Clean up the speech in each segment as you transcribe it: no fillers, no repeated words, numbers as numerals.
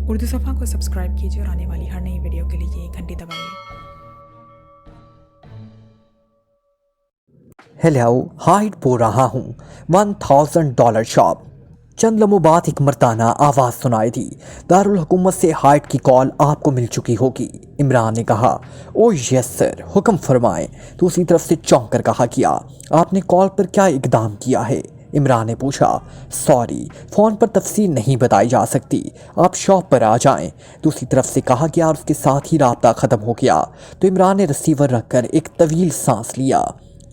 उर्दू सफ़ा को सब्सक्राइब कीजिए और आने वाली हर नई वीडियो के लिए घंटी दबाइए। हेलो, हाइड बोल रहा हूँ। $1000 शॉप। चंद लम्हों बाद एक मर्दाना आवाज़ सुनाई दी। दारुल हुकूमत से हाइड की कॉल आपको मिल चुकी होगी। इमरान ने कहा, ओ यस सर, हुक्म फरमाएं। दूसरी तरफ से चौंक कर कहा, किया आपने कॉल पर क्या इकदाम किया है? इमरान ने पूछा, सॉरी, फ़ोन पर तफसील नहीं बताई जा सकती, आप शॉप पर आ जाएं। दूसरी तरफ से कहा गया और उसके साथ ही राब्ता ख़त्म हो गया तो इमरान ने रिसीवर रखकर एक तवील सांस लिया।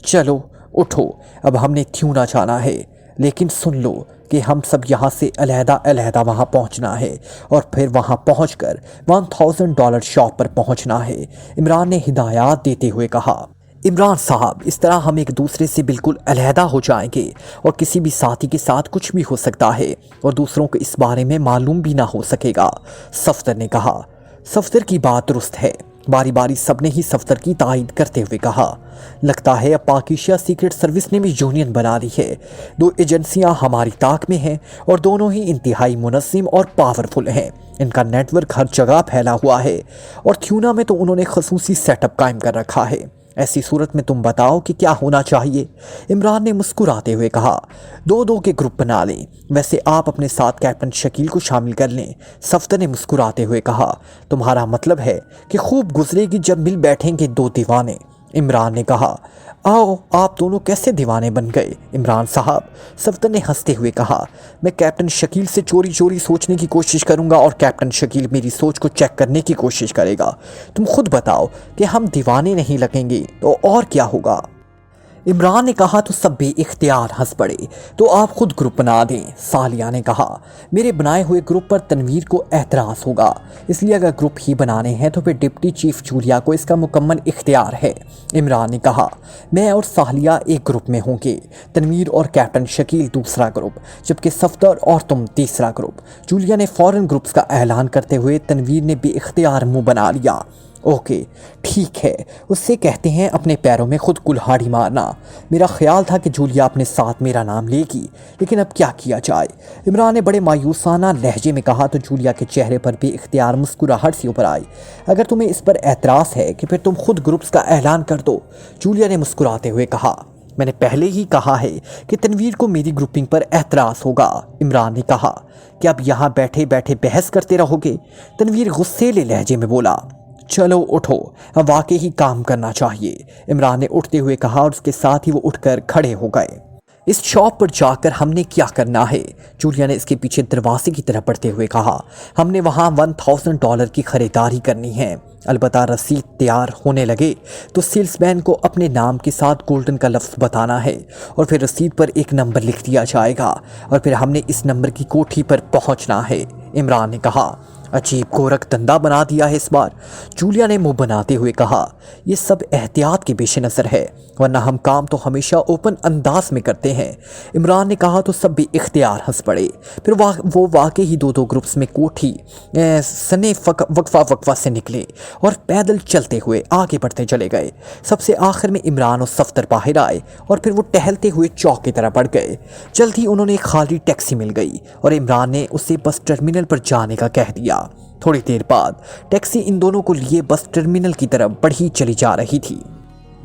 चलो उठो, अब हमने थ्यूना जाना है, लेकिन सुन लो कि हम सब यहाँ से अलहदा वहाँ पहुँचना है और फिर वहाँ पहुँचकर $1000 शॉप पर पहुँचना है। इमरान ने हिदायत देते हुए कहा, इमरान साहब, इस तरह हम एक दूसरे से बिल्कुल अलहदा हो जाएंगे और किसी भी साथी के साथ कुछ भी हो सकता है और दूसरों को इस बारे में मालूम भी ना हो सकेगा, सफदर ने कहा। सफदर की बात दुरुस्त है। बारी बारी सबने ही सफदर की तायीद करते हुए कहा, लगता है अब पाक एशिया सीक्रेट सर्विस ने भी यूनियन बना ली है। 2 एजेंसियां हमारी ताक में हैं और दोनों ही इंतहाई मुनज़्ज़म और पावरफुल हैं। इनका नेटवर्क हर जगह फैला हुआ है और थ्यूना में तो उन्होंने खसूसी सेटअप कायम कर रखा है। ऐसी सूरत में तुम बताओ कि क्या होना चाहिए? इमरान ने मुस्कुराते हुए कहा, 2-2 के ग्रुप बना लें। वैसे आप अपने साथ कैप्टन शकील को शामिल कर लें। सफदर ने मुस्कुराते हुए कहा, तुम्हारा मतलब है कि खूब गुजरेगी जब मिल बैठेंगे 2 दीवाने। इमरान ने कहा, आओ, आप दोनों कैसे दीवाने बन गए इमरान साहब? सफदर ने हंसते हुए कहा, मैं कैप्टन शकील से चोरी चोरी सोचने की कोशिश करूंगा और कैप्टन शकील मेरी सोच को चेक करने की कोशिश करेगा। तुम खुद बताओ कि हम दीवाने नहीं लगेंगे तो और क्या होगा? इमरान ने कहा तो सब बेइख्तियार हंस पड़े। तो आप खुद ग्रुप बना दें। सालिया ने कहा, मेरे बनाए हुए ग्रुप पर तनवीर को एतराज़ होगा, इसलिए अगर ग्रुप ही बनाने हैं तो फिर डिप्टी चीफ जूलिया को इसका मुकम्मल इख्तियार है। इमरान ने कहा, मैं और सालिया एक ग्रुप में होंगे, तनवीर और कैप्टन शकील दूसरा ग्रुप, जबकि सफदर और तुम तीसरा ग्रुप। जूलिया ने फ़ौरन ग्रुप्स का ऐलान करते हुए तनवीर ने बेइख्तियार मुँह बना लिया। ओके ठीक है, उससे कहते हैं अपने पैरों में खुद कुल्हाड़ी मारना। मेरा ख्याल था कि जूलिया अपने साथ मेरा नाम लेगी, लेकिन अब क्या किया जाए? इमरान ने बड़े मायूसाना लहजे में कहा तो जूलिया के चेहरे पर भी इख्तियार मुस्कुराहट सी उभर आई। अगर तुम्हें इस पर एतराज़ है कि फिर तुम खुद ग्रुप्स का ऐलान कर दो, जूलिया ने मुस्कुराते हुए कहा। मैंने पहले ही कहा है कि तनवीर को मेरी ग्रुपिंग पर एतराज़ होगा। इमरान ने कहा, कि अब यहाँ बैठे बैठे बहस करते रहोगे? तनवीर गुस्सेले लहजे में बोला, चलो उठो, अब वाकई ही काम करना चाहिए। इमरान ने उठते हुए कहा और उसके साथ ही वो उठकर खड़े हो गए। इस शॉप पर जाकर हमने क्या करना है? जूलिया ने इसके पीछे दरवाजे की तरफ बढ़ते हुए कहा, हमने वहाँ $1000 की ख़रीदारी करनी है। अलबत्ता रसीद तैयार होने लगे तो सेल्समैन को अपने नाम के साथ गोल्डन का लफ्ज़ बताना है और फिर रसीद पर एक नंबर लिख दिया जाएगा और फिर हमने इस नंबर की कोठी पर पहुँचना है। इमरान ने कहा, अजीब गोरख धंधा बना दिया है इस बार। जूलिया ने मुंह बनाते हुए कहा, ये सब एहतियात के पेश नज़र है, वरना हम काम तो हमेशा ओपन अंदाज में करते हैं। इमरान ने कहा तो सब भी इख्तियार हंस पड़े। फिर वो वाकई ही 2-2 ग्रुप्स में कोठी सने वक्फा से निकले और पैदल चलते हुए आगे बढ़ते चले गए। सबसे आखिर में इमरान और सफदर बाहर आए और फिर वो टहलते हुए चौक की तरफ बढ़ गए। जल्द ही उन्होंने एक खाली टैक्सी मिल गई और इमरान ने उसे बस टर्मिनल पर जाने का कह दिया। थोड़ी देर बाद टैक्सी इन दोनों को लिए बस टर्मिनल की तरफ बढ़ी चली जा रही थी।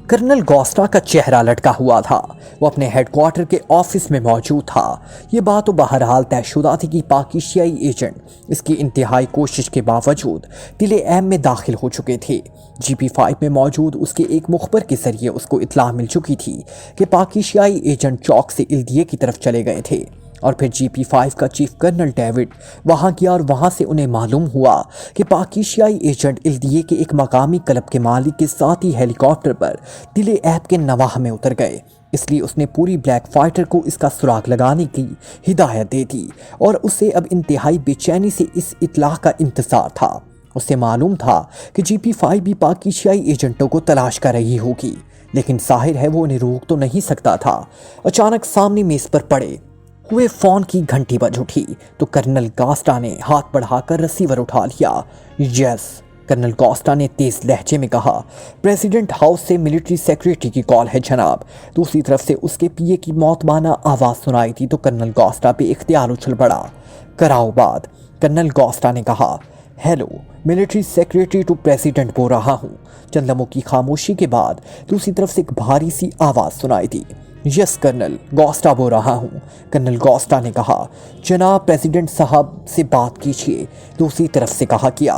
कर्नल गोस्टा का चेहरा लटका हुआ था। वो अपने हेडक्वार्टर के ऑफिस में मौजूद था। ये बात तो बहरहाल तयशुदा थी कि पाकिस्तानी एजेंट इसकी इंतहाई कोशिश के बावजूद दिले एम में दाखिल हो चुके थे। GP5 में मौजूद उसके एक मुखबर के जरिए उसको इत्तला मिल चुकी थी कि पाकिस्तानी एजेंट चौक से इल्दिये की तरफ चले गए थे और फिर GP5 का चीफ कर्नल डेविड वहाँ गया और वहाँ से उन्हें मालूम हुआ कि पाकिस्तानी एजेंट इल्दिये के एक मकामी क्लब के मालिक के साथ ही हेलीकॉप्टर पर दिले ऐप के नवाह में उतर गए। इसलिए उसने पूरी ब्लैक फाइटर को इसका सुराग लगाने की हिदायत दे दी और उसे अब इंतहाई बेचैनी से इस इत्तला का इंतज़ार था। उसे मालूम था कि GP5 भी पाकिस्तानी एजेंटों को तलाश कर रही होगी, लेकिन जाहिर है वो उन्हें रोक तो नहीं सकता था। अचानक सामने मेज़ पर पड़े हुए फ़ोन की घंटी बज उठी तो कर्नल गोस्टा ने हाथ बढ़ाकर रिसीवर उठा लिया। यस, कर्नल गोस्टा ने तेज़ लहजे में कहा, प्रेसिडेंट हाउस से मिलिट्री सेक्रेटरी की कॉल है जनाब। दूसरी तरफ से उसके पीए की मौतमाना आवाज़ सुनाई थी तो कर्नल गोस्टा पे इख्तियार उछल पड़ा। कराओ बात। कर्नल गॉस्टा ने कहा, hello, military secretary to president बोल रहा हूँ। चंद लम्हों की खामोशी के बाद दूसरी तरफ से एक भारी सी आवाज़ सुनाई दी। यस कर्नल, गॉस्टा बोल रहा हूँ। कर्नल गॉस्टा ने कहा, जनाब प्रेसिडेंट साहब से बात कीजिए। दूसरी तरफ से कहा किया।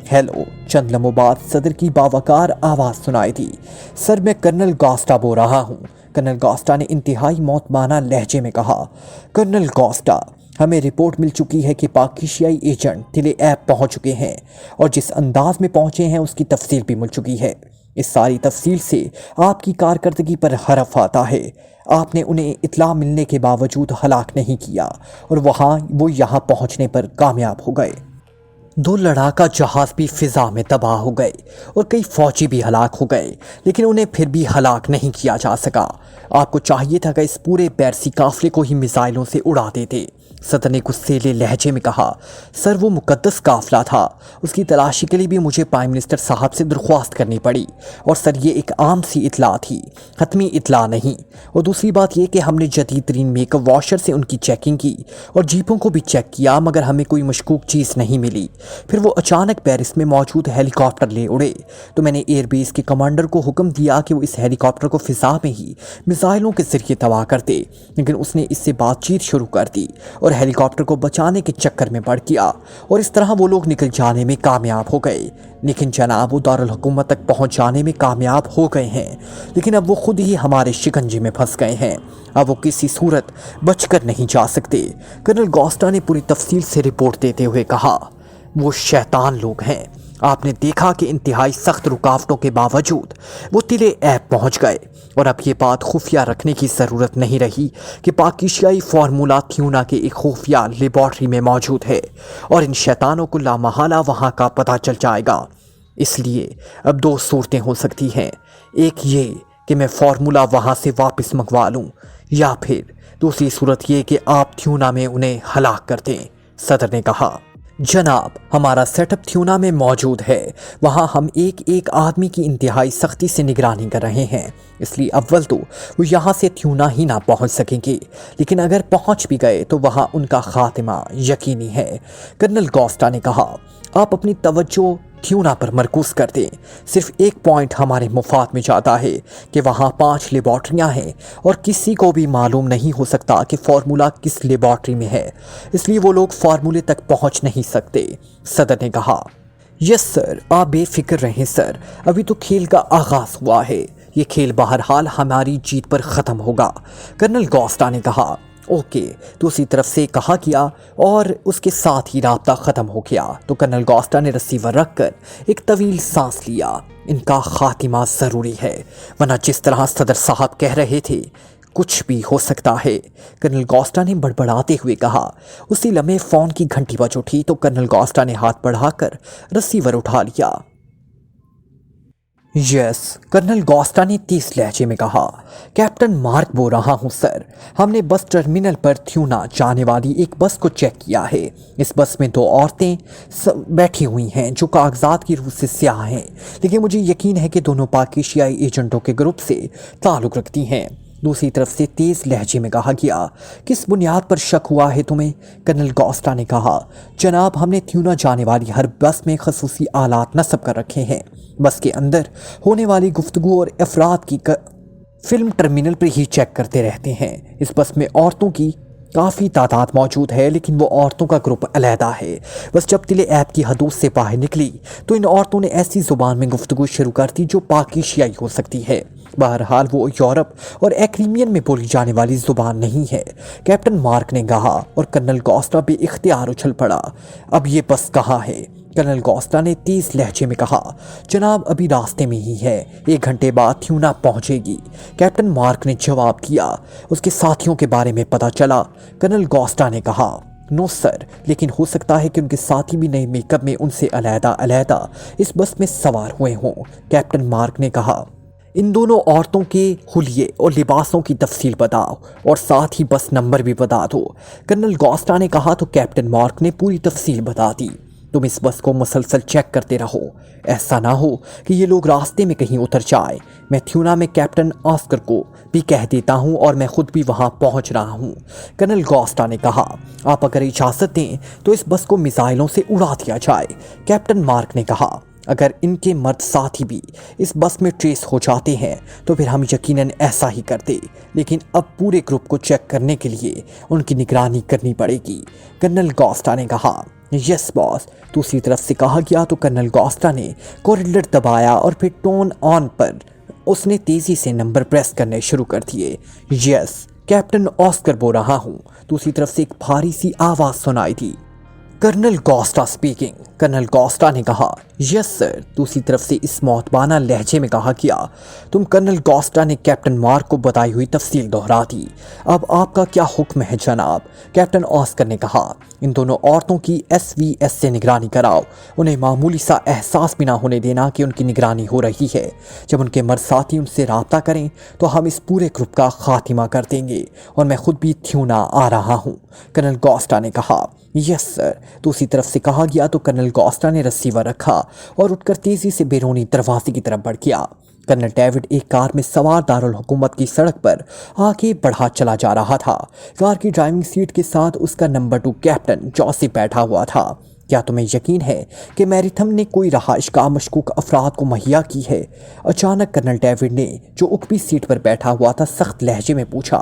हेलो। चंद लम्हों बाद सदर की बावकार आवाज़ सुनाई दी। सर, मैं कर्नल गॉस्टा बोल रहा हूँ। कर्नल गॉस्टा ने इंतहाई मौतमाना लहजे में कहा, कर्नल गॉस्टा, हमें रिपोर्ट मिल चुकी है कि पाकिस्तानी एजेंट तिले ऐप पहुंच चुके हैं और जिस अंदाज में पहुंचे हैं उसकी तफसील भी मिल चुकी है। इस सारी तफसील से आपकी कारकर्दगी पर हरफ आता है। आपने उन्हें इत्ला मिलने के बावजूद हलाक नहीं किया और वो यहाँ पहुँचने पर कामयाब हो गए। 2 लड़ाका जहाज भी फिजा में तबाह हो गए और कई फौजी भी हलाक हो गए, लेकिन उन्हें फिर भी हलाक नहीं किया जा सका। आपको चाहिए था कि इस पूरे पैरसी काफले को ही मिसाइलों से उड़ा देते। सदर ने गुस्सेले लहजे में कहा, सर, वो मुकद्दस काफला था। उसकी तलाशी के लिए भी मुझे प्राइम मिनिस्टर साहब से दरख्वास्त करनी पड़ी और सर, ये एक आम सी इतला थी, हतमी इतला नहीं। और दूसरी बात ये कि हमने जदीद तरीन मेकअप वॉशर से उनकी चेकिंग की और जीपों को भी चेक किया, मगर हमें कोई मशकूक चीज़ नहीं मिली। फिर वो अचानक पेरिस में मौजूद हेलीकॉप्टर ले उड़े तो मैंने एयरबेस के कमांडर को हुक्म दिया कि वो इस हेलीकॉप्टर को फिजा में ही मिसाइलों के जरिए तबाह कर दे, लेकिन उसने इससे बातचीत शुरू कर दी और हेलीकॉप्टर को बचाने के चक्कर में पड़ गया और इस तरह वो लोग निकल जाने में कामयाब हो गए। लेकिन जनाब, वो दारुल हुकूमत तक पहुंच जाने में कामयाब हो गए हैं, लेकिन अब वो खुद ही हमारे शिकंजे में फंस गए हैं। अब वो किसी सूरत बचकर नहीं जा सकते। कर्नल गॉस्टा ने पूरी तफसील से रिपोर्ट देते हुए कहा, वो शैतान लोग हैं। आपने देखा कि इंतहाई सख्त रुकावटों के बावजूद वो तिले ऐप पहुंच गए और अब ये बात खुफिया रखने की ज़रूरत नहीं रही कि पाकिस्तानी फार्मूला थ्यूना के एक खुफिया लेबॉर्ट्री में मौजूद है और इन शैतानों को लामहला वहाँ का पता चल जाएगा। इसलिए अब 2 सूरतें हो सकती हैं, एक ये कि मैं फार्मूला वहाँ से वापस मंगवा लूँ, या फिर दूसरी सूरत ये कि आप थ्यूना में उन्हें हलाक कर दें। सदर ने कहा, जनाब, हमारा सेटअप थ्यूना में मौजूद है। वहाँ हम एक एक आदमी की इंतहाई सख्ती से निगरानी कर रहे हैं, इसलिए अव्वल तो वो यहाँ से थ्यूना ही ना पहुँच सकेंगे, लेकिन अगर पहुँच भी गए तो वहाँ उनका खात्मा यकीनी है। कर्नल गॉस्टा ने कहा, आप अपनी तवज्जो थ्यूना पर मरकूज कर दें। सिर्फ एक पॉइंट हमारे मुफाद में जाता है कि वहाँ 5 लेबॉर्ट्रियाँ हैं और किसी को भी मालूम नहीं हो सकता कि फार्मूला किस लेबॉर्ट्री में है, इसलिए वो लोग फार्मूले तक पहुँच नहीं सकते। सदर ने कहा, यस सर, आप बेफिक्र रहें सर, अभी तो खेल का आगाज़ हुआ है। ये खेल बहरहाल हमारी जीत पर ख़त्म होगा। कर्नल गॉस्टा ने कहा, ओके। दूसरी तरफ से कहा किया और उसके साथ ही राब्ता ख़त्म हो गया तो कर्नल गॉस्टा ने रिसीवर रखकर एक तवील सांस लिया। इनका खातिमा ज़रूरी है, वरना जिस तरह सदर साहब कह रहे थे कुछ भी हो सकता है। कर्नल गॉस्टा ने बड़बड़ाते हुए कहा। उसी लम्हे फ़ोन की घंटी बज उठी तो कर्नल गॉस्टा ने हाथ बढ़ाकर रिसीवर उठा लिया। यस, कर्नल गॉस्टा ने 30 लहजे में कहा, कैप्टन मार्क बोल रहा हूँ सर। हमने बस टर्मिनल पर थ्यूना जाने वाली एक बस को चेक किया है। इस बस में 2 औरतें बैठी हुई हैं जो कागजात की रूह से स्याह हैं, लेकिन मुझे यकीन है कि दोनों पाकिस्तानी एजेंटों के ग्रुप से ताल्लुक़ रखती हैं। दूसरी तरफ से तेज़ लहजे में कहा गया, किस बुनियाद पर शक हुआ है तुम्हें? कर्नल गॉस्टा ने कहा, जनाब, हमने थ्यूना जाने वाली हर बस में खसूसी आलात नस्ब कर रखे हैं। बस के अंदर होने वाली गुफ्तगू और अफराद की फिल्म टर्मिनल पर ही चेक करते रहते हैं। इस बस में औरतों की काफ़ी तादाद मौजूद है, लेकिन वो औरतों का ग्रुप अलहदा है। बस जब तिले ऐप की हदूद से बाहर निकली तो इन औरतों ने ऐसी ज़ुबान में गुफ्तगू शुरू कर दी जो पाकिस्तानी हो सकती है। बहरहाल वो यूरोप और एक्रीमियन में बोली जाने वाली ज़ुबान नहीं है, कैप्टन मार्क ने कहा और कर्नल गॉस्टा भी इख्तियार उछल पड़ा। अब ये बस कहाँ है? कर्नल गॉस्टा ने 30 लहजे में कहा, जनाब, अभी रास्ते में ही है, 1 घंटे बाद थ्यूना पहुंचेगी। कैप्टन मार्क ने जवाब दिया। उसके साथियों के बारे में पता चला? कर्नल गॉस्टा ने कहा, नो सर, लेकिन हो सकता है कि उनके साथी भी नए मेकअप में उनसे अलहदा इस बस में सवार हुए हों। कैप्टन मार्क ने कहा, इन दोनों औरतों के हुलिये और लिबासों की तफसील बताओ और साथ ही बस नंबर भी बता दो। कर्नल गॉस्टा ने कहा तो कैप्टन मार्क ने पूरी तफसील बता दी। तुम इस बस को मुसलसल चेक करते रहो, ऐसा ना हो कि ये लोग रास्ते में कहीं उतर जाए। मैं थ्यूना में कैप्टन ऑस्कर को भी कह देता हूँ और मैं खुद भी वहाँ पहुँच रहा हूँ। कर्नल गॉस्टा ने कहा, आप अगर इजाज़त दें तो इस बस को मिसाइलों से उड़ा दिया जाए। कैप्टन मार्क ने कहा, अगर इनके मर्द साथी भी इस बस में ट्रेस हो जाते हैं तो फिर हम यकीनन ऐसा ही करते, लेकिन अब पूरे ग्रुप को चेक करने के लिए उनकी निगरानी करनी पड़ेगी। कर्नल गॉस्टा ने कहा, यस बॉस। दूसरी तरफ से कहा गया तो कर्नल गॉस्टा ने कॉरिडोर दबाया और फिर टोन ऑन पर उसने तेजी से नंबर प्रेस करने शुरू कर दिए। यस, कैप्टन ऑस्कर बोल रहा हूँ। दूसरी तरफ से एक भारी सी आवाज़ सुनाई दी, कर्नल गॉस्टा स्पीकिंग। कर्नल गॉस्टा ने कहा, यस सर। दूसरी तरफ से इस मौतबाना लहजे में कहा गया। तुम कर्नल गॉस्टा ने कैप्टन मार्क को बताई हुई तफसील दोहरा दी। अब आपका क्या हुक्म है जनाब? कैप्टन ऑस्कर ने कहा, इन दोनों औरतों की SVS से निगरानी कराओ। उन्हें मामूली सा एहसास भी ना होने देना कि उनकी निगरानी हो रही है। जब उनके मर्द साथी उनसे राब्ता करें तो हम इस पूरे ग्रुप का खात्मा कर देंगे और मैं खुद भी थ्यूना आ रहा हूँ। कर्नल गॉस्टा ने कहा, यस सर। दूसरी तरफ से कहा गया तो कर्नल गॉस्टा ने रिसीवर रखा और उठकर तेजी से बैरूनी दरवाजे की तरफ बढ़ गया। कर्नल डेविड एक कार में सवार दारुल हुकूमत की सड़क पर आगे बढ़ा चला जा रहा था। कार की ड्राइविंग सीट के साथ उसका नंबर 2 कैप्टन जोसेफ बैठा हुआ था। क्या तुम्हें यकीन है कि मैरिथम ने कोई रहाइशगाह मशकूक अफराद को मुहैया की है? अचानक कर्नल डेविड ने, जो ऊपरी सीट पर बैठा हुआ था, सख्त लहजे में पूछा।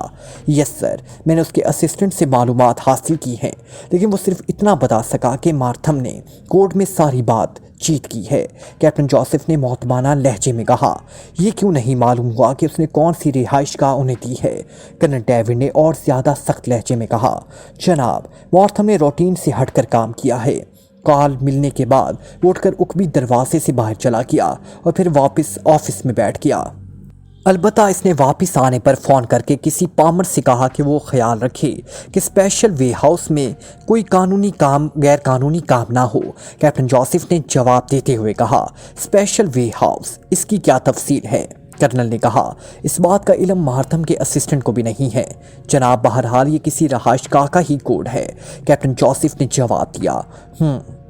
यस सर, मैंने उसके असिस्टेंट से मालूमात हासिल की हैं, लेकिन वो सिर्फ इतना बता सका कि मार्थम ने कोर्ट में सारी बात जीत की है। कैप्टन जोसेफ ने मौतबाना लहजे में कहा, ये क्यों नहीं मालूम हुआ कि उसने कौन सी रिहाइशगाह उन्हें दी है? कर्नल डेविड ने और ज़्यादा सख्त लहजे में कहा, जनाब, मार्थम ने रूटीन से हटकर काम किया है। कॉल मिलने के बाद वो उठकर उकबी दरवाजे से बाहर चला गया और फिर वापस ऑफिस में बैठ गया। अलबत्ता इसने वापस आने पर फ़ोन करके किसी पामर से कहा कि वो ख्याल रखे कि स्पेशल वे हाउस में कोई कानूनी काम गैर कानूनी काम ना हो। कैप्टन जोसेफ ने जवाब देते हुए कहा, स्पेशल वे हाउस, इसकी क्या तफसील है? कर्नल ने कहा, इस बात का इल्म मार्थम के असिस्टेंट को भी नहीं है जनाब। बहरहाल ये किसी रहाइशगाह का ही कोड है। कैप्टन जोसेफ ने जवाब दिया,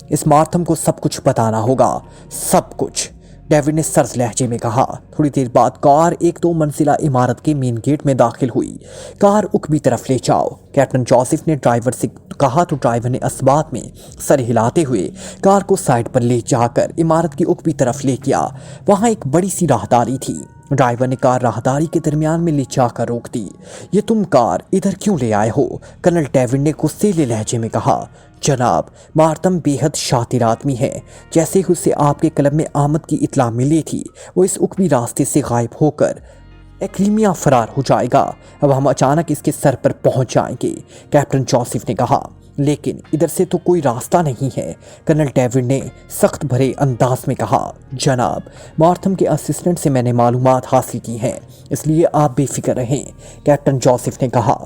इस मार्थम को सब कुछ बताना होगा, सब कुछ। डेविड ने सर्द लहजे में कहा। थोड़ी देर बाद कार एक 2 मंजिला इमारत के मेन गेट में दाखिल हुई। कार उकबी तरफ ले जाओ, कैप्टन जोसेफ ने ड्राइवर से कहा तो ड्राइवर ने असबात में सर हिलाते हुए कार को साइड पर ले जाकर इमारत की उकबी तरफ ले गया। वहाँ एक बड़ी सी राहदारी थी। ड्राइवर ने कार राहदारी के दरमियान में ले जाकर रोक दी। ये तुम कार इधर क्यों ले आए हो? कर्नल डेविड ने गुस्सेले लहजे में कहा, जनाब, मार्थम बेहद शातिर आदमी है। जैसे ही उसे आपके क्लब में आमद की इतला मिली थी, वो इस उकबी रास्ते से गायब होकर एक्रीमिया फरार हो जाएगा। अब हम अचानक इसके सर पर पहुंच जाएंगे, कैप्टन जोसेफ ने कहा। लेकिन इधर से तो कोई रास्ता नहीं है, कर्नल डेविड ने सख्त भरे अंदाज में कहा। जनाब, मार्थम के असिस्टेंट से मैंने मालूमात हासिल की हैं, इसलिए आप बेफिक्र रहें, कैप्टन जोसेफ ने कहा।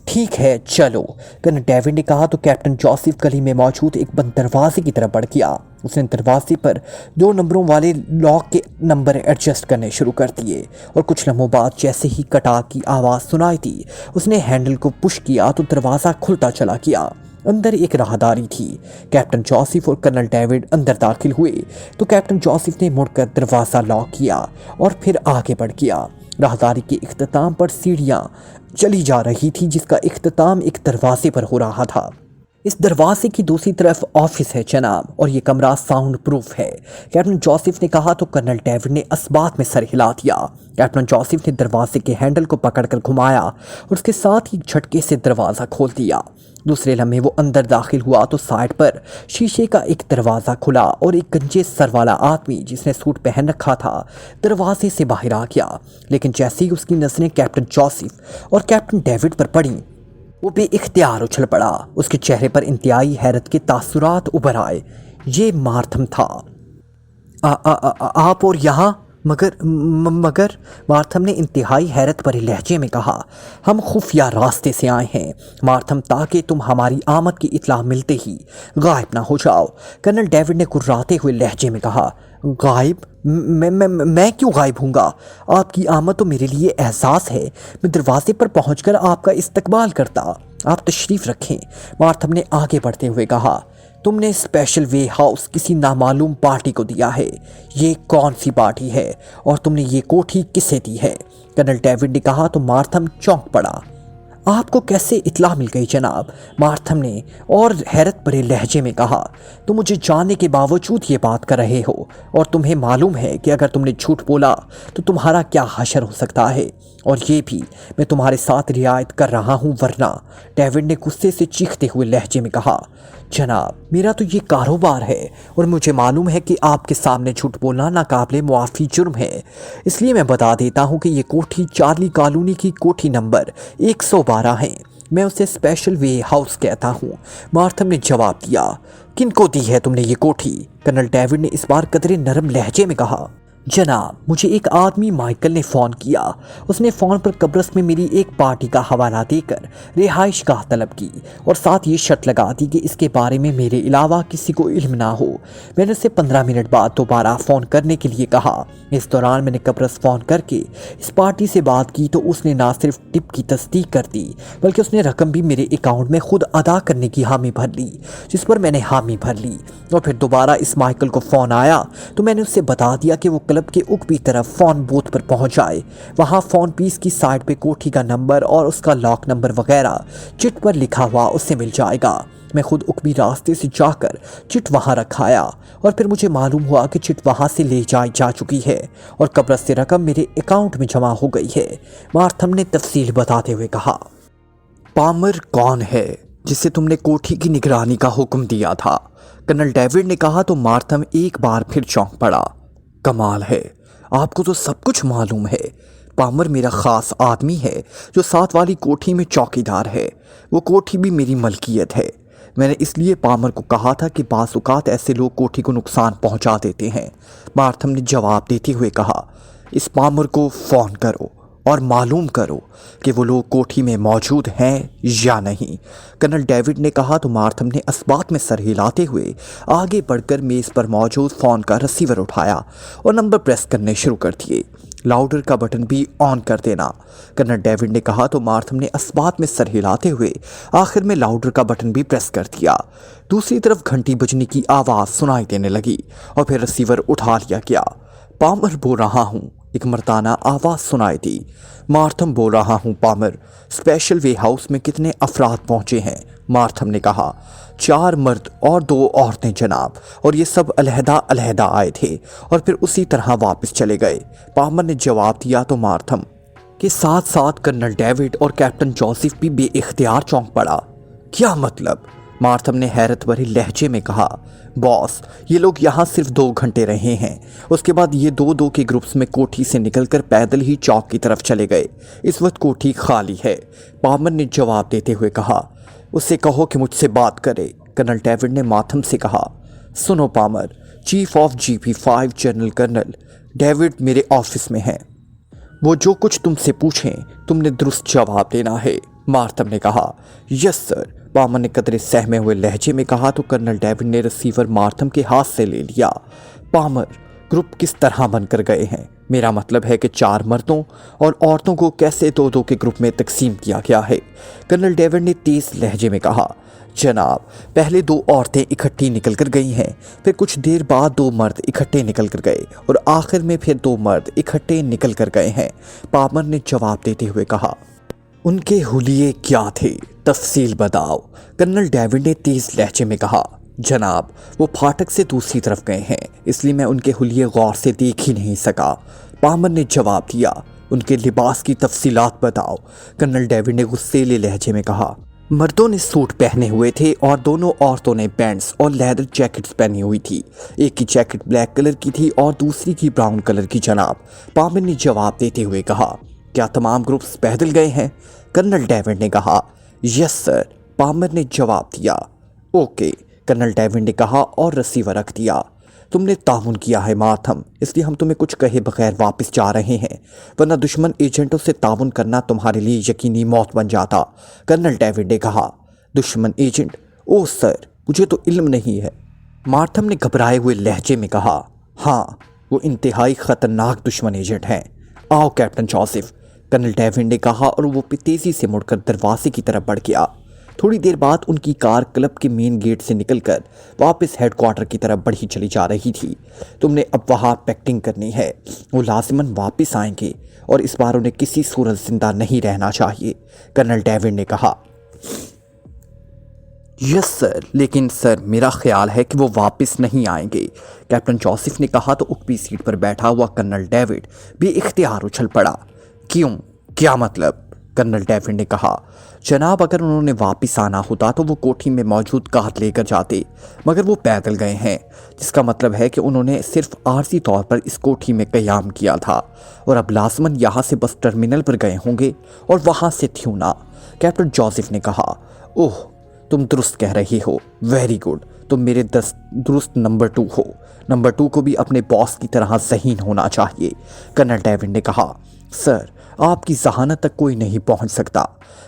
ठीक है, चलो, कर्नल डेविड ने कहा तो कैप्टन जोसेफ गली में मौजूद एक बंद दरवाजे की तरफ बढ़ गया। उसने दरवाजे पर 2 नंबरों वाले लॉक के नंबर एडजस्ट करने शुरू कर दिए और कुछ लम्हों बाद जैसे ही कटाक की आवाज़ सुनाई दी, उसने हैंडल को पुश किया तो दरवाज़ा खुलता चला गया। अंदर एक राहदारी थी। कैप्टन जोसेफ और कर्नल डेविड अंदर दाखिल हुए तो कैप्टन जोसेफ ने मुड़कर दरवाज़ा लॉक किया और फिर आगे बढ़ गया। राहदारी के इख्तिताम पर सीढ़ियाँ चली जा रही थी, जिसका इख्तिताम एक दरवाजे पर हो रहा था। इस दरवाजे की दूसरी तरफ ऑफिस है जनाब, और ये कमरा साउंड प्रूफ है, कैप्टन जोसेफ ने कहा तो कर्नल डेविड ने असबात में सर हिला दिया। कैप्टन जोसेफ ने दरवाजे के हैंडल को पकड़कर घुमाया और उसके साथ ही झटके से दरवाज़ा खोल दिया। दूसरे लम्हे वो अंदर दाखिल हुआ तो साइड पर शीशे का एक दरवाज़ा खुला और एक गंजे सर वाला आदमी जिसने सूट पहन रखा था दरवाजे से बाहर आ गया। लेकिन जैसे ही उसकी नज़रें कैप्टन जोसेफ और कैप्टन डेविड पर पड़ी, वो बेइख्तियार उछल पड़ा। उसके चेहरे पर इंतहाई हैरत के तासुरात उभर आए। ये मार्थम था। आप और यहाँ? मगर मार्थम ने इंतहाई हैरत भरे लहजे में कहा, हम खुफिया रास्ते से आए हैं मार्थम, ताकि तुम हमारी आमद की इतला मिलते ही गायब ना हो जाओ। कर्नल डेविड ने कुर्राते हुए लहजे में कहा, गायब? मैं क्यों गायब हूँगा? आपकी आमद तो मेरे लिए एहसास है। मैं दरवाजे पर पहुँचकर आपका इस्तकबाल करता। आप तशरीफ़ रखें, मार्थम ने आगे बढ़ते हुए कहा। तुम ने स्पेशल वे हाउस किसी नामालूम पार्टी को दिया है। ये कौन सी पार्टी है और तुमने ये कोठी किसे दी है? कर्नल डेविड ने कहा तो मार्थम चौंक पड़ा। आपको कैसे इत्ला मिल गई जनाब? मार्थम ने और हैरत भरे लहजे में कहा। तुम मुझे जानने के बावजूद ये बात कर रहे हो और तुम्हें मालूम है कि अगर तुमने झूठ बोला तो तुम्हारा क्या हशर हो सकता है, और ये भी मैं तुम्हारे साथ रियायत कर रहा हूँ वरना। डेविड ने गुस्से से चीखते हुए लहजे में कहा, जनाब मेरा तो ये कारोबार है और मुझे मालूम है कि आपके सामने झूठ बोलना नाकाबिले मुआफ़ी जुर्म है। इसलिए मैं बता देता हूँ कि ये कोठी चार्ली कॉलोनी की कोठी नंबर 112 है। मैं उसे स्पेशल वे हाउस कहता हूँ। मार्थम ने जवाब दिया। किनको दी है तुमने ये कोठी? कर्नल डेविड ने इस बार कदरे नरम लहजे में कहा। जनाब मुझे एक आदमी माइकल ने फ़ोन किया। उसने फ़ोन पर कब्रस में मेरी एक पार्टी का हवाला देकर रिहाइश गाह तलब की और साथ ये शर्त लगा दी कि इसके बारे में मेरे अलावा किसी को इल्म ना हो। मैंने उसे 15 मिनट बाद दोबारा फ़ोन करने के लिए कहा। इस दौरान मैंने कब्रस फ़ोन करके इस पार्टी से बात की तो उसने ना सिर्फ टिप की तस्दीक कर दी बल्कि उसने रकम भी मेरे अकाउंट में खुद अदा करने की हामी भर ली, जिस पर मैंने हामी भर ली। और फिर दोबारा इस माइकल को फ़ोन आया तो मैंने उससे बता दिया कि वो क्लब के उकबी तरफ फ़ोन बूथ पर पहुंच जाए। वहां फ़ोन पीस की साइड पे कोठी का नंबर और उसका लॉक नंबर वगैरह चिट पर लिखा हुआ उससे मिल जाएगा। मैं खुद उकबी रास्ते से जाकर चिट वहां रखाया और फिर मुझे मालूम हुआ कि चिट वहां से ले जाई जा चुकी है और कब्रस से रकम मेरे अकाउंट में जमा हो गई है। मार्थम ने तफसील बताते हुए कहा। पामर कौन है जिसे तुमने कोठी की निगरानी का हुक्म दिया था? कर्नल डेविड ने कहा तो मार्थम एक बार फिर चौंक पड़ा। कमाल है, आपको तो सब कुछ मालूम है। पामर मेरा ख़ास आदमी है जो साथ वाली कोठी में चौकीदार है। वो कोठी भी मेरी मलकियत है। मैंने इसलिए पामर को कहा था कि बाज़-औक़ात ऐसे लोग कोठी को नुकसान पहुंचा देते हैं। मार्थम ने जवाब देते हुए कहा, इस पामर को फ़ोन करो और मालूम करो कि वो लोग कोठी में मौजूद हैं या नहीं। कर्नल डेविड ने कहा तो मार्थम ने असबात में सर हिलाते हुए आगे बढ़कर मेज़ पर मौजूद फ़ोन का रिसीवर उठाया और नंबर प्रेस करने शुरू कर दिए। लाउडर का बटन भी ऑन कर देना। कर्नल डेविड ने कहा तो मार्थम ने असबात में सर हिलाते हुए आखिर में लाउडर का बटन भी प्रेस कर दिया। दूसरी तरफ घंटी बजने की आवाज़ सुनाई देने लगी और फिर रिसीवर उठा लिया गया। पामर बोल रहा हूँ, एक मर्दाना आवाज़ सुनाई दी। मार्थम बोल रहा हूँ पामर, स्पेशल वे हाउस में कितने अफराद पहुँचे हैं? मार्थम ने कहा, 4 मर्द और 2 औरतें जनाब, और ये सब अलहदा आए थे और फिर उसी तरह वापस चले गए। पामर ने जवाब दिया तो मार्थम के साथ साथ कर्नल डेविड और कैप्टन जोसेफ भी बेइख्तियार चौंक पड़ा। क्या मतलब? मार्थम ने हैरत भरे लहजे में कहा। बॉस, ये लोग यहाँ सिर्फ 2 घंटे रहे हैं। उसके बाद ये 2-2 के ग्रुप्स में कोठी से निकलकर पैदल ही चौक की तरफ चले गए। इस वक्त कोठी खाली है। पामर ने जवाब देते हुए कहा, उससे कहो कि मुझसे बात करे। कर्नल डेविड ने मार्थम से कहा, सुनो Palmer, chief of GP5 general colonel David मेरे ऑफिस में है। वो जो कुछ तुमसे पूछें तुमने दुरुस्त जवाब देना है। मार्थम ने कहा, यस सर। पामर ने कदरे सहमे हुए लहजे में कहा तो कर्नल डेविड ने रिसीवर मार्थम के हाथ से ले लिया। पामर, ग्रुप किस तरह बनकर गए हैं? मेरा मतलब है कि 4 मर्दों और औरतों को कैसे 2-2 के ग्रुप में तकसीम किया गया है? कर्नल डेविड ने तेज लहजे में कहा, जनाब, पहले 2 औरतें इकट्ठी निकल कर गई हैं, फिर कुछ देर बाद 2 मर्द इकट्ठे निकल कर गए और आखिर में फिर 2 मर्द इकट्ठे निकल कर गए हैं। पामर ने जवाब देते हुए कहा, उनके हुलिये क्या थे? तफसील बताओ। कर्नल डेविड ने तेज लहजे में कहा, जनाब, वो फाटक से दूसरी तरफ गए हैं, इसलिए मैं उनके हुलिये गौर से देख ही नहीं सका। पामर ने जवाब दिया, उनके लिबास की तफसीलात बताओ। कर्नल डेविड ने गुस्सेले लहजे में कहा, मर्दों ने सूट पहने हुए थे और दोनों औरतों ने पैंट्स और लेदर जैकेट्स पहनी हुई थी। एक की जैकेट ब्लैक कलर की थी और दूसरी की ब्राउन कलर की जनाब। पामर ने जवाब देते हुए कहा, क्या तमाम ग्रुप्स पैदल गए हैं? कर्नल डेविड ने कहा, यस सर। पामर ने जवाब दिया, ओके। कर्नल डेविड ने कहा और रिसीवर रख दिया। तुमने ताउन किया है मार्थम, इसलिए हम तुम्हें कुछ कहे बगैर वापस जा रहे हैं, वरना दुश्मन एजेंटों से ताउन करना तुम्हारे लिए यकीनी मौत बन जाता। कर्नल डेविड ने कहा, दुश्मन एजेंट? ओह सर, मुझे तो इल्म नहीं है। मार्थम ने घबराए हुए लहजे में कहा, हाँ, वो इंतहाई ख़तरनाक दुश्मन एजेंट हैं। आओ कैप्टन जोसेफ, कर्नल डेविड ने कहा और वो तेज़ी से मुड़कर दरवाजे की तरफ बढ़ गया। थोड़ी देर बाद उनकी कार क्लब के मेन गेट से निकलकर वापस हेडक्वार्टर की तरफ बढ़ी चली जा रही थी। तुमने अब वहाँ पैकिंग करनी है, वो लाजिमन वापस आएंगे और इस बार उन्हें किसी सूरत जिंदा नहीं रहना चाहिए, कर्नल डेविड ने कहा। यस सर, लेकिन सर मेरा ख्याल है कि वो वापस नहीं आएंगे, कैप्टन जोसेफ ने कहा तो ऊपरी सीट पर बैठा हुआ कर्नल डेविड भी इख्तियार उछल पड़ा। क्यों, क्या मतलब, कर्नल डेविड ने कहा। जनाब, अगर उन्होंने वापस आना होता तो वो कोठी में मौजूद कार लेकर जाते, मगर वो पैदल गए हैं, जिसका मतलब है कि उन्होंने सिर्फ आर्जी तौर पर इस कोठी में क़याम किया था और अब लाजमन यहाँ से बस टर्मिनल पर गए होंगे और वहाँ से थ्यूना, कैप्टन जोसेफ ने कहा। ओह, तुम दुरुस्त कह रही हो, वेरी गुड, तुम मेरे दुरुस्त नंबर 2 हो। नंबर 2 को भी अपने बॉस की तरह ज़हीन होना चाहिए, कर्नल डेविड ने कहा। सर, आपकी जहानत तक कोई नहीं पहुंच सकता,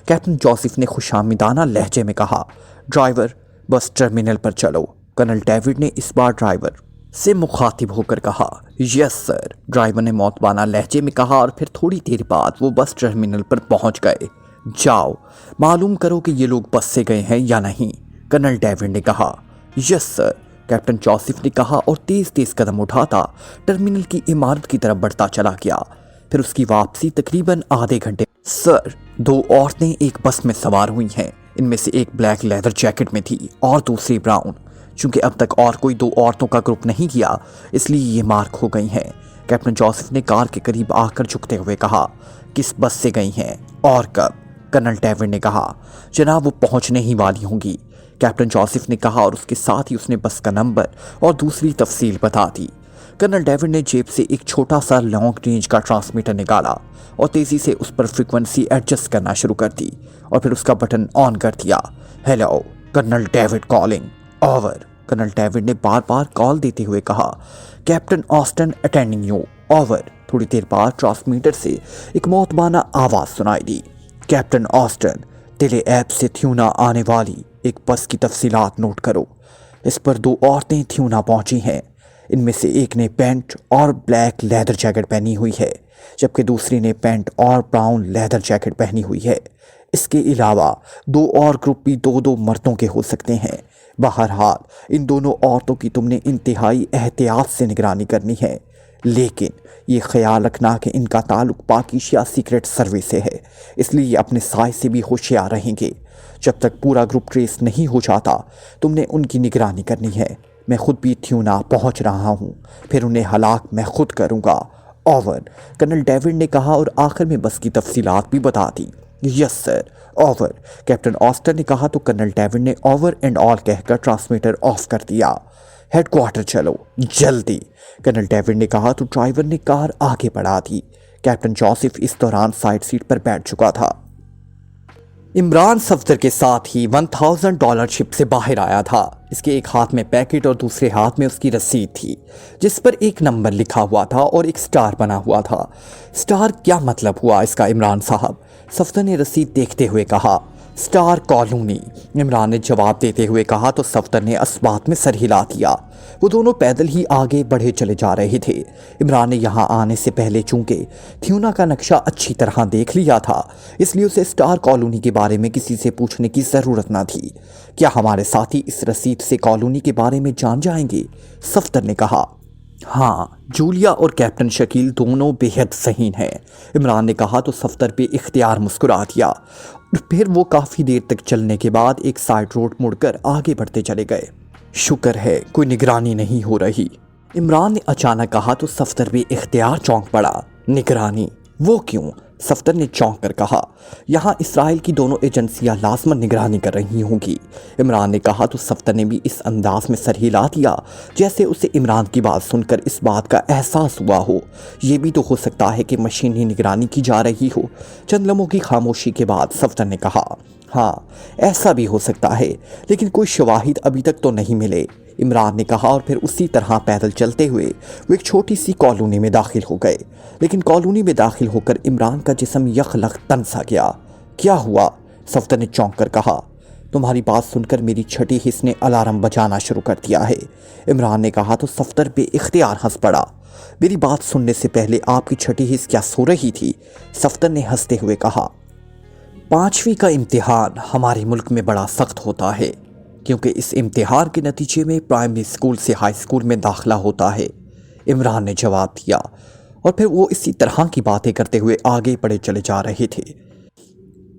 कैप्टन जोसेफ ने खुशामिदाना लहजे में कहा। ड्राइवर, बस टर्मिनल पर चलो, कर्नल डेविड ने इस बार ड्राइवर से मुखातिब होकर कहा। यस सर, ड्राइवर ने मौतबाना लहजे में कहा और फिर थोड़ी देर बाद वो बस टर्मिनल पर पहुंच गए। जाओ, मालूम करो कि ये लोग बस से गए हैं या नहीं, कर्नल डेविड ने कहा। यस सर, कैप्टन जोसेफ ने कहा और तेज तेज कदम उठाता टर्मिनल की इमारत की तरफ बढ़ता चला गया। फिर उसकी वापसी तकरीबन आधे घंटे। सर, 2 औरतें एक बस में सवार हुई हैं, इनमें से एक ब्लैक लेदर जैकेट में थी और दूसरी ब्राउन। चूंकि अब तक और कोई 2 औरतों का ग्रुप नहीं किया, इसलिए ये मार्क हो गई हैं, कैप्टन जोसेफ ने कार के करीब आकर झुकते हुए कहा। किस बस से गई हैं और कब, कर्नल डेविड ने कहा। जनाब, वो पहुंचने ही वाली होंगी, कैप्टन जोसेफ ने कहा और उसके साथ ही उसने बस का नंबर और दूसरी तफसील बता दी। कर्नल डेविड ने जेब से एक छोटा सा लॉन्ग रेंज का ट्रांसमीटर निकाला और तेजी से उस पर फ्रीक्वेंसी एडजस्ट करना शुरू कर दी और फिर उसका बटन ऑन कर दिया। Hello, colonel David calling, over, colonel David ने बार बार कॉल देते हुए कहा। Captain Austin attending you, over. थोड़ी देर बाद ट्रांसमीटर से एक मौतबाना आवाज़ सुनाई दी। कैप्टन ऑस्टन, टेले ऐप से थ्यूना आने वाली एक बस की तफसीलात नोट करो। इस पर 2 औरतें थ्यूना पहुंची हैं, इनमें से एक ने पैंट और ब्लैक लेदर जैकेट पहनी हुई है, जबकि दूसरी ने पैंट और ब्राउन लेदर जैकेट पहनी हुई है। इसके अलावा 2 और ग्रुप भी 2-2 मर्दों के हो सकते हैं। बहरहाल इन दोनों औरतों की तुमने इंतहाई एहतियात से निगरानी करनी है, लेकिन ये ख्याल रखना कि इनका ताल्लुक पाकिस्तान सीक्रेट सर्विस से है, इसलिए ये अपने साय से भी होशियार रहेंगे। जब तक पूरा ग्रुप ट्रेस नहीं हो जाता, तुमने उनकी निगरानी करनी है। मैं खुद भी थ्यूना पहुंच रहा हूं, फिर उन्हें हलाक मैं खुद करूंगा, ओवर, कर्नल डेविड ने कहा और आखिर में बस की तफसीलात भी बता दी। Yes sir, over, captain Austin ने कहा तो कर्नल डेविड ने ओवर एंड ऑल कहकर ट्रांसमीटर ऑफ कर दिया। हेडक्वार्टर चलो, जल्दी, कर्नल डेविड ने कहा तो ड्राइवर ने कार आगे बढ़ा दी। कैप्टन जोसेफ इस दौरान साइड सीट पर बैठ चुका था। इमरान सफदर के साथ ही $1000 शिप से बाहर आया था। इसके एक हाथ में पैकेट और दूसरे हाथ में उसकी रसीद थी, जिस पर एक नंबर लिखा हुआ था और एक स्टार बना हुआ था। स्टार क्या मतलब हुआ इसका, इमरान साहब, सफदर ने रसीद देखते हुए कहा। स्टार कॉलोनी, इमरान ने जवाब देते हुए कहा तो सफदर ने अस्बात में सर हिला दिया। वो दोनों पैदल ही आगे बढ़े चले जा रहे थे। इमरान ने यहाँ आने से पहले चूंकि थ्यूना का नक्शा अच्छी तरह देख लिया था, इसलिए उसे स्टार कॉलोनी के बारे में किसी से पूछने की ज़रूरत न थी। क्या हमारे साथी इस रसीद से कॉलोनी के बारे में जान जाएंगे, सफदर ने कहा। हाँ, जूलिया और कैप्टन शकील दोनों बेहद ज़हीन हैं, इमरान ने कहा तो सफदर पे इख्तियार मुस्कुरा दिया और फिर वो काफ़ी देर तक चलने के बाद एक साइड रोड मुड़कर आगे बढ़ते चले गए। शुक्र है कोई निगरानी नहीं हो रही, इमरान ने अचानक कहा तो सफदर भी इख्तियार चौंक पड़ा। निगरानी, वो क्यों, सफदर ने चौंक कर कहा। यहाँ इसराइल की दोनों एजेंसियां लाजमन निगरानी कर रही होंगी, इमरान ने कहा तो सफदर ने भी इस अंदाज में सर हिला दिया जैसे उसे इमरान की बात सुनकर इस बात का एहसास हुआ हो। ये भी तो हो सकता है कि मशीनी निगरानी की जा रही हो। चंद लम्हों की खामोशी के बाद सफदर ने कहा, हाँ ऐसा भी हो सकता है, लेकिन कोई शवाहिद अभी तक तो नहीं मिले, इमरान ने कहा और फिर उसी तरह पैदल चलते हुए वो एक छोटी सी कॉलोनी में दाखिल हो गए। लेकिन कॉलोनी में दाखिल होकर इमरान का जिस्म यखलख तन सा गया। क्या हुआ, सफदर ने चौंक कर कहा। तुम्हारी बात सुनकर मेरी छठी हिस्स ने अलार्म बजाना शुरू कर दिया है, इमरान ने कहा तो सफदर बेइख्तियार हंस पड़ा। मेरी बात सुनने से पहले आपकी छठी हिस्स क्या सो रही थी, सफदर ने हंसते हुए कहा। 5वीं का इम्तिहान हमारे मुल्क में बड़ा सख्त होता है क्योंकि इस इम्तिहान के नतीजे में प्राइमरी स्कूल से हाई स्कूल में दाखिला होता है। इमरान ने जवाब दिया और फिर वो इसी तरह की बातें करते हुए आगे बढ़े चले जा रहे थे।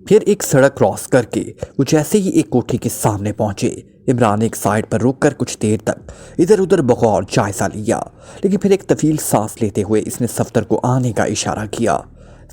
फिर एक सड़क क्रॉस करके वो जैसे ही एक कोठी के सामने पहुंचे, इमरान एक साइड पर रुककर कुछ देर तक इधर उधर बगौर जायजा लिया, लेकिन फिर एक तवील सांस लेते हुए इसने सफ्तर को आने का इशारा किया।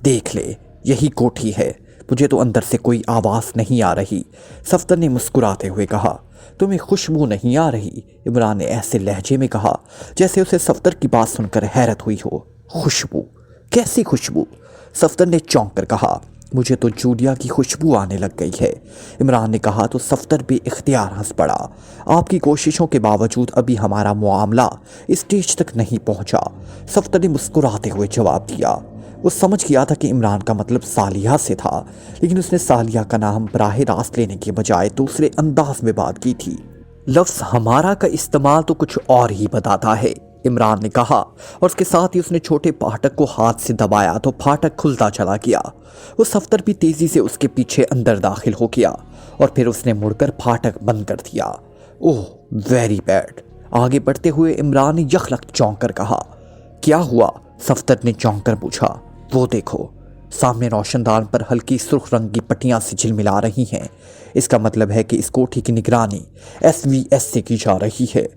देख ले, यही कोठी है, मुझे तो अंदर से कोई आवाज़ नहीं आ रही। सफ्तर ने मुस्कुराते हुए कहा। तुम्हें खुशबू नहीं आ रही? इमरान ने ऐसे लहजे में कहा जैसे उसे सफ्तर की बात सुनकर हैरत हुई हो। खुशबू? कैसी खुशबू? सफ्तर ने चौंक कर कहा। मुझे तो जूलिया की खुशबू आने लग गई है। इमरान ने कहा तो सफ्तर भी इख्तियार हंस पड़ा। आपकी कोशिशों के बावजूद अभी हमारा मामला इस स्टेज तक नहीं पहुंचा। सफ्तर ने मुस्कुराते हुए जवाब दिया। वो समझ गया था कि इमरान का मतलब सालिया से था, लेकिन उसने सालिया का नाम बराह रास्त लेने के बजाय दूसरे अंदाज में बात की थी। लफ्ज़ हमारा का इस्तेमाल तो कुछ और ही बताता है, इमरान ने कहा, और उसके साथ ही उसने छोटे फाटक को हाथ से दबाया तो फाटक खुलता चला गया। वो सफ्तर भी तेजी से उसके पीछे अंदर दाखिल हो गया और फिर उसने मुड़कर फाटक बंद कर दिया। Oh very bad. आगे बढ़ते हुए इमरान ने यखलक चौंक कर कहा। क्या हुआ? सफ्तर ने चौंक कर पूछा। वो देखो, सामने रोशनदान पर हल्की सुर्ख रंग की पट्टियां सी झिलमिला रही हैं। इसका मतलब है कि इस कोठी की निगरानी SVS से की जा रही है।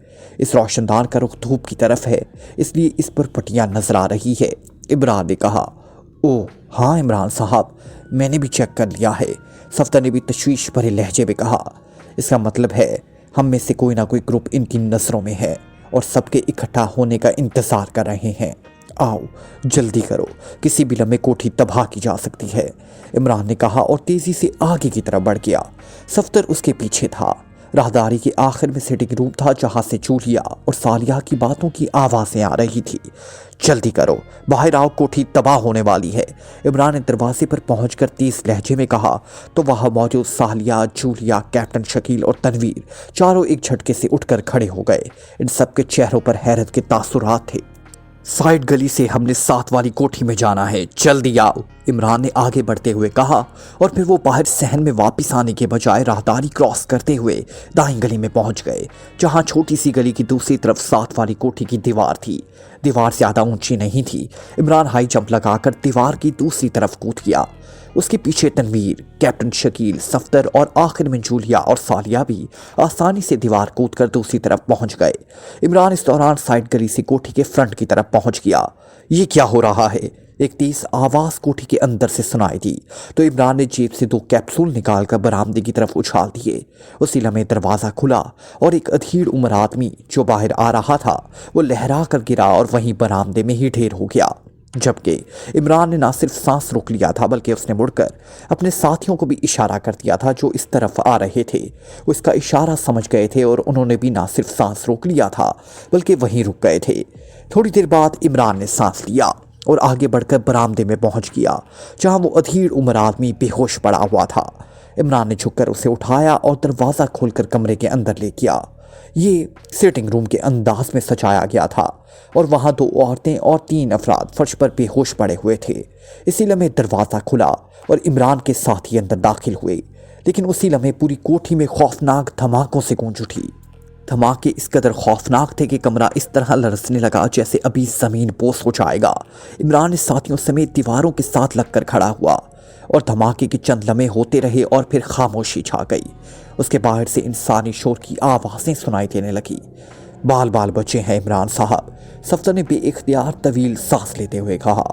इस रोशनदान का रुख धूप की तरफ है, इसलिए इस पर पट्टियां नजर आ रही है, इमरान ने कहा। ओह हाँ इमरान साहब, मैंने भी चेक कर लिया है, सफ्तर ने भी तशवीश भरे लहजे में कहा। इसका मतलब है हम में से कोई ना कोई ग्रुप इनकी नज़रों में है और सबके इकट्ठा होने का इंतज़ार कर रहे हैं। आओ जल्दी करो, किसी भी लम्हे कोठी तबाह की जा सकती है, इमरान ने कहा और तेज़ी से आगे की तरफ बढ़ गया। सफ्तर उसके पीछे था। राहदारी के आखिर में सिटिंग रूम था जहाँ से जूलिया और सालिया की बातों की आवाज़ें आ रही थी। जल्दी करो, बाहर आओ, कोठी तबाह होने वाली है, इमरान ने दरवाजे पर पहुंचकर तेज लहजे में कहा तो वहाँ मौजूद सालिया, जूलिया, कैप्टन शकील और तनवीर चारों एक झटके से उठकर खड़े हो गए। इन सबके चेहरों पर हैरत के तासुरात थे। साइड गली से हमने 7 वाली कोठी में जाना है, जल्दी आओ, इमरान ने आगे बढ़ते हुए कहा और फिर वो बाहर सहन में वापस आने के बजाय राहदारी क्रॉस करते हुए दाईं गली में पहुंच गए, जहां छोटी सी गली की दूसरी तरफ 7 वाली कोठी की दीवार थी। दीवार ज़्यादा ऊंची नहीं थी। इमरान हाई जंप लगाकर दीवार की दूसरी तरफ कूद गया। उसके पीछे तनवीर, कैप्टन शकील, सफ्तर और आखिर में जूलिया और सालिया भी आसानी से दीवार कूदकर दूसरी तरफ पहुंच गए। इमरान इस दौरान साइड गली से कोठी के फ्रंट की तरफ पहुंच गया। ये क्या हो रहा है? एक तेज आवाज़ कोठी के अंदर से सुनाई दी तो इमरान ने जेब से 2 कैप्सूल निकालकर बरामदे की तरफ उछाल दिए। उसी लम्हे दरवाज़ा खुला और एक अधीर उम्र आदमी जो बाहर आ रहा था वो लहरा कर गिरा और वहीं बरामदे में ही ढेर हो गया। जबकि इमरान ने ना सिर्फ सांस रोक लिया था बल्कि उसने मुड़कर अपने साथियों को भी इशारा कर दिया था जो इस तरफ आ रहे थे। वो इसका इशारा समझ गए थे और उन्होंने भी ना सिर्फ सांस रोक लिया था बल्कि वहीं रुक गए थे। थोड़ी देर बाद इमरान ने सांस लिया और आगे बढ़कर बरामदे में पहुंच गया जहां वो अधीर उम्र आदमी बेहोश पड़ा हुआ था। इमरान ने झुककर उसे उठाया और दरवाज़ा खोलकर कमरे के अंदर ले गया। ये सिटिंग रूम के अंदाज में सजाया गया था और वहाँ 2 औरतें और 3 अफराद फर्श पर बेहोश पड़े हुए थे। इसी लम्हे दरवाज़ा खुला और इमरान के साथी अंदर दाखिल हुए, लेकिन उसी लम्हे पूरी कोठी में खौफनाक धमाकों से गूंज उठी। धमाके इस कदर खौफनाक थे कि कमरा इस तरह लरसने लगा जैसे अभी ज़मीन बोस हो जाएगा। इमरान इस साथियों समेत दीवारों के साथ लगकर खड़ा हुआ और धमाके के चंद लम्हे होते रहे और फिर खामोशी छा गई। उसके बाहर से इंसानी शोर की आवाज़ें सुनाई देने लगी। बाल बाल बचे हैं इमरान साहब, सफ्तर ने बेइख्तियार तवील सांस लेते हुए कहा।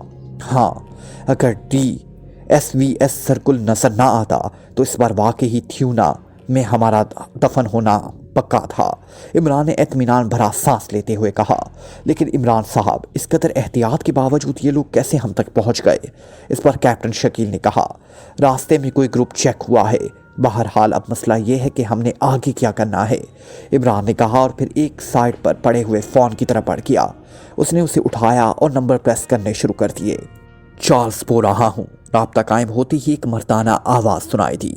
हाँ, अगर DSVS सर्कुल नजर ना आता तो इस बार वाकई ही थ्यूना में हमारा दफन होना पक्का था, इमरान ने इत्मीनान भरा सांस लेते हुए कहा। लेकिन इमरान साहब, इस कदर एहतियात के बावजूद ये लोग कैसे हम तक पहुंच गए? इस पर कैप्टन शकील ने कहा। रास्ते में कोई ग्रुप चेक हुआ है, बहरहाल अब मसला ये है कि हमने आगे क्या करना है, इमरान ने कहा और फिर एक साइड पर पड़े हुए फ़ोन की तरफ बढ़ गया। उसने उसे उठाया और नंबर प्रेस करने शुरू कर दिए। चार्ल्स बोल रहा हूँ। राब्ता कायम होते ही एक मर्दाना आवाज़ सुनाई दी।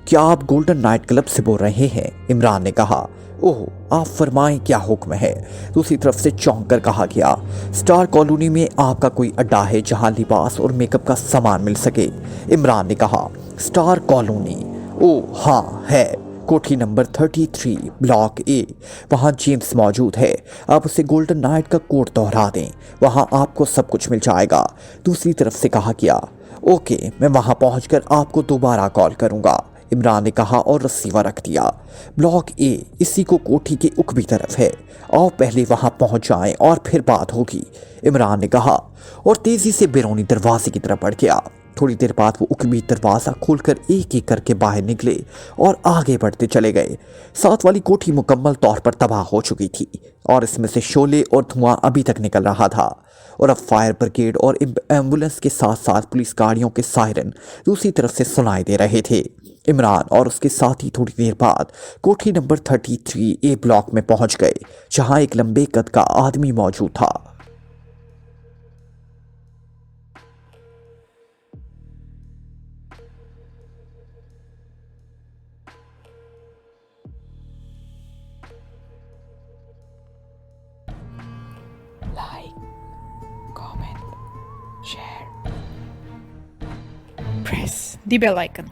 क्या आप गोल्डन नाइट क्लब से बोल रहे हैं? इमरान ने कहा। ओह, आप फरमाएं, क्या हुक्म है? दूसरी तरफ से चौंक कर कहा गया। स्टार कॉलोनी में आपका कोई अड्डा है जहां लिबास और मेकअप का सामान मिल सके? इमरान ने कहा। Star colony. ओ हाँ है, कोठी नंबर 33 ब्लॉक ए। वहाँ जेम्स मौजूद है। आप उसे गोल्डन नाइट का कोड दोहरा दें, वहाँ आपको सब कुछ मिल जाएगा। दूसरी तरफ से कहा गया। ओके, मैं वहाँ पहुँचकर आपको दोबारा कॉल करूँगा, इमरान ने कहा और रिसीवर रख दिया। ब्लॉक ए इसी को कोठी के उकबी तरफ है। आओ पहले वहां पहुंच जाएं और फिर बात होगी, इमरान ने कहा और तेजी से बैरूनी दरवाजे की तरफ बढ़ गया। थोड़ी देर बाद वो उकबी दरवाजा खोलकर एक एक करके बाहर निकले और आगे बढ़ते चले गए। साथ वाली कोठी मुकम्मल तौर पर तबाह हो चुकी थी और इसमें से शोले और धुआं अभी तक निकल रहा था और अब फायर ब्रिगेड और एम्बुलेंस के साथ साथ पुलिस गाड़ियों के सायरन दूसरी तरफ से सुनाई दे रहे थे। इमरान और उसके साथी थोड़ी देर बाद कोठी नंबर 33 ए ब्लॉक में पहुंच गए, जहां एक लंबे कद का आदमी मौजूद था। Like, comment, share, press the bell icon